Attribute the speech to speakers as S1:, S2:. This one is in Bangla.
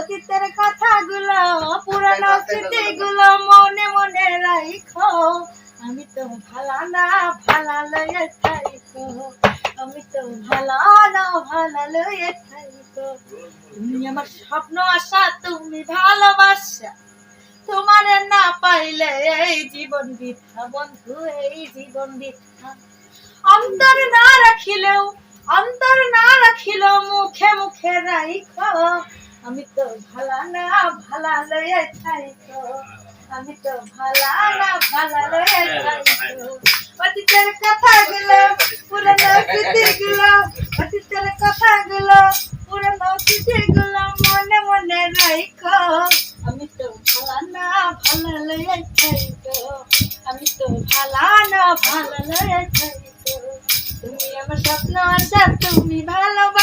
S1: অতীতের কথাগুলো পুরানো স্মৃতিগুলো মনে মনে রাখো। আমি তো ভালো না ভালো লয়ে থাইকো, আমি তো ভালো না ভালো লয়ে থাইকো। তুমি আমার স্বপ্ন আশা, তুমি ভালোবাসা, তোমার না পাইলে এই জীবন বৃথা বন্ধু, এই জীবন বৃথা। অন্তর না রাখিলেও মুখে মুখে রাইখো। আমি তো ভালা না ভালা লয়ে থাইকো, আমি তো ভালা না ভালা লয়ে থাইকো। অতীতের কথাগুলো পুরানো স্মৃতিগুলো, অতীতের কথাগুলো পুরানো স্মৃতিগুলো মনে মনে রাইখো। আমি তো ভালা না ভালা লয়ে থাইকো, আমি তো ভালা না ভালা লয়ে থাইকো। তুমি আমার স্বপ্ন আশা, তুমি ভালোবাসা।